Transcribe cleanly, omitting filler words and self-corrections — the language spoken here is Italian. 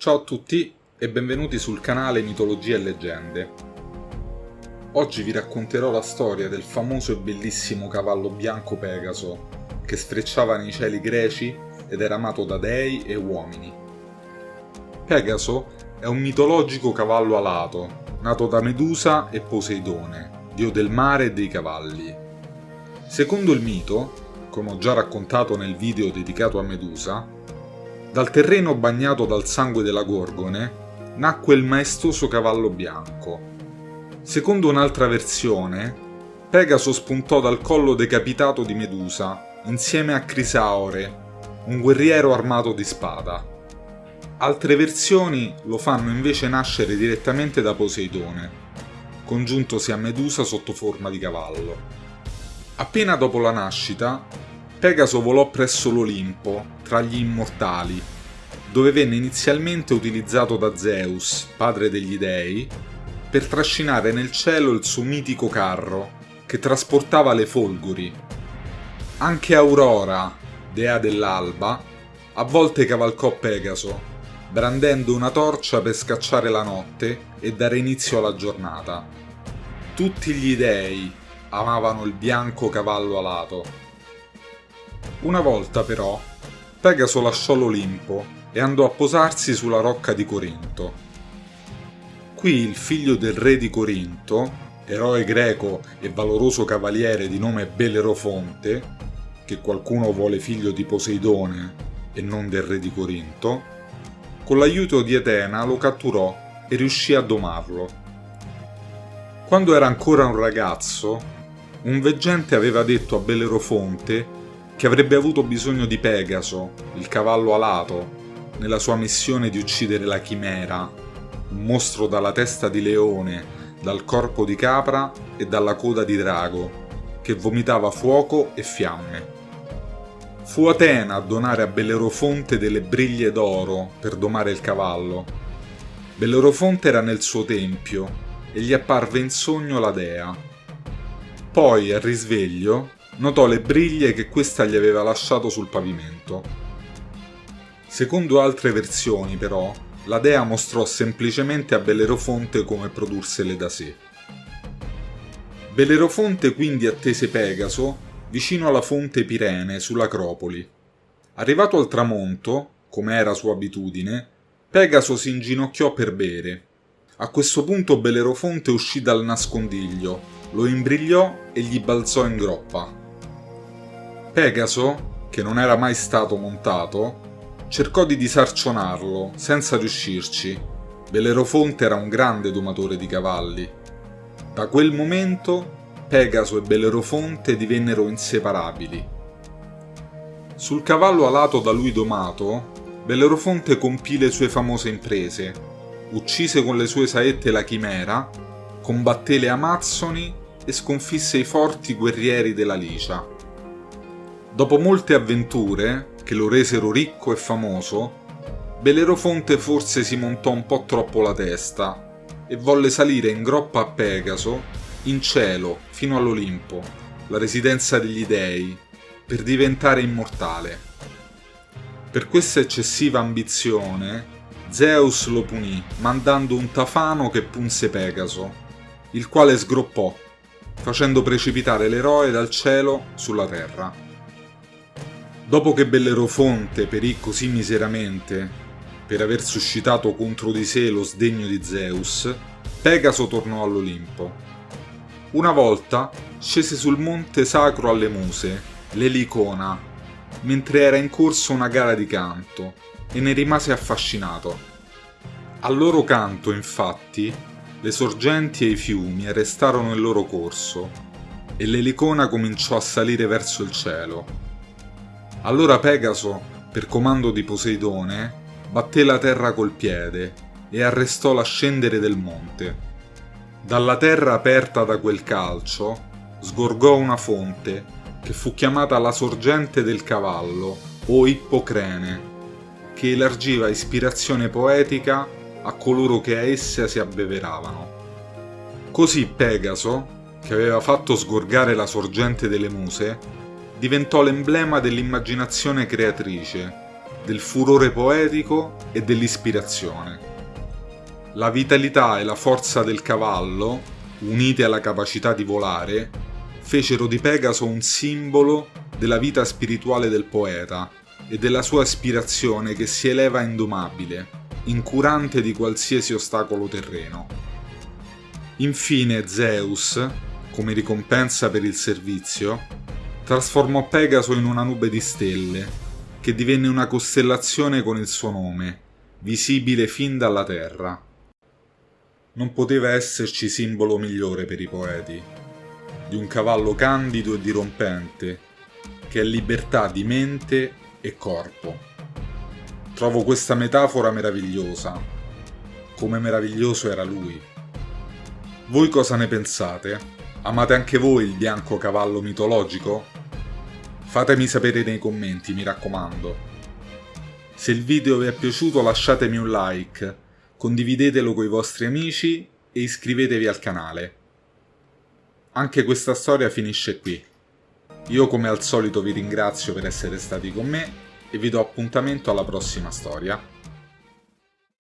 Ciao a tutti e benvenuti sul canale Mitologia e Leggende. Oggi vi racconterò la storia del famoso e bellissimo cavallo bianco Pegaso, che sfrecciava nei cieli greci ed era amato da dei e uomini. Pegaso è un mitologico cavallo alato, nato da Medusa e Poseidone, dio del mare e dei cavalli. Secondo il mito, come ho già raccontato nel video dedicato a Medusa, dal terreno bagnato dal sangue della Gorgone nacque il maestoso cavallo bianco. Secondo un'altra versione, Pegaso spuntò dal collo decapitato di Medusa insieme a Crisaore, un guerriero armato di spada. Altre versioni lo fanno invece nascere direttamente da Poseidone, congiuntosi a Medusa sotto forma di cavallo. Appena dopo la nascita, Pegaso volò presso l'Olimpo, tra gli immortali, dove venne inizialmente utilizzato da Zeus, padre degli dei, per trascinare nel cielo il suo mitico carro, che trasportava le folgori. Anche Aurora, dea dell'alba, a volte cavalcò Pegaso, brandendo una torcia per scacciare la notte e dare inizio alla giornata. Tutti gli dei amavano il bianco cavallo alato. Una volta però, Pegaso lasciò l'Olimpo e andò a posarsi sulla rocca di Corinto. Qui il figlio del re di Corinto, eroe greco e valoroso cavaliere di nome Bellerofonte, che qualcuno vuole figlio di Poseidone e non del re di Corinto, con l'aiuto di Atena lo catturò e riuscì a domarlo. Quando era ancora un ragazzo, un veggente aveva detto a Bellerofonte che avrebbe avuto bisogno di Pegaso, il cavallo alato, nella sua missione di uccidere la Chimera, un mostro dalla testa di leone, dal corpo di capra e dalla coda di drago, che vomitava fuoco e fiamme. Fu Atena a donare a Bellerofonte delle briglie d'oro per domare il cavallo. Bellerofonte era nel suo tempio e gli apparve in sogno la dea. Poi, al risveglio, notò le briglie che questa gli aveva lasciato sul pavimento. Secondo altre versioni, però, la dea mostrò semplicemente a Bellerofonte come prodursele da sé. Bellerofonte quindi attese Pegaso vicino alla fonte Pirene sull'Acropoli. Arrivato al tramonto, come era sua abitudine, Pegaso si inginocchiò per bere. A questo punto Bellerofonte uscì dal nascondiglio, lo imbrigliò e gli balzò in groppa. Pegaso, che non era mai stato montato, cercò di disarcionarlo, senza riuscirci. Bellerofonte era un grande domatore di cavalli. Da quel momento, Pegaso e Bellerofonte divennero inseparabili. Sul cavallo alato da lui domato, Bellerofonte compì le sue famose imprese, uccise con le sue saette la Chimera, combatté le Amazzoni e sconfisse i forti guerrieri della Licia. Dopo molte avventure, che lo resero ricco e famoso, Bellerofonte forse si montò un po' troppo la testa e volle salire in groppa a Pegaso, in cielo, fino all'Olimpo, la residenza degli dei, per diventare immortale. Per questa eccessiva ambizione, Zeus lo punì mandando un tafano che punse Pegaso, il quale sgroppò, facendo precipitare l'eroe dal cielo sulla terra. Dopo che Bellerofonte perì così miseramente per aver suscitato contro di sé lo sdegno di Zeus, Pegaso tornò all'Olimpo. Una volta scese sul monte sacro alle muse, l'Elicona, mentre era in corso una gara di canto, e ne rimase affascinato. Al loro canto, infatti, le sorgenti e i fiumi arrestarono il loro corso, e l'Elicona cominciò a salire verso il cielo. Allora Pegaso, per comando di Poseidone, batté la terra col piede e arrestò l'ascendere del monte. Dalla terra aperta da quel calcio sgorgò una fonte che fu chiamata la sorgente del cavallo o Ippocrene, che elargiva ispirazione poetica a coloro che a essa si abbeveravano. Così Pegaso, che aveva fatto sgorgare la sorgente delle muse, diventò l'emblema dell'immaginazione creatrice, del furore poetico e dell'ispirazione. La vitalità e la forza del cavallo, unite alla capacità di volare, fecero di Pegaso un simbolo della vita spirituale del poeta e della sua aspirazione che si eleva indomabile, incurante di qualsiasi ostacolo terreno. Infine Zeus, come ricompensa per il servizio, trasformò Pegaso in una nube di stelle, che divenne una costellazione con il suo nome, visibile fin dalla terra. Non poteva esserci simbolo migliore per i poeti, di un cavallo candido e dirompente, che è libertà di mente e corpo. Trovo questa metafora meravigliosa, come meraviglioso era lui. Voi cosa ne pensate? Amate anche voi il bianco cavallo mitologico? Fatemi sapere nei commenti, mi raccomando. Se il video vi è piaciuto lasciatemi un like, condividetelo con i vostri amici e iscrivetevi al canale. Anche questa storia finisce qui. Io come al solito vi ringrazio per essere stati con me e vi do appuntamento alla prossima storia.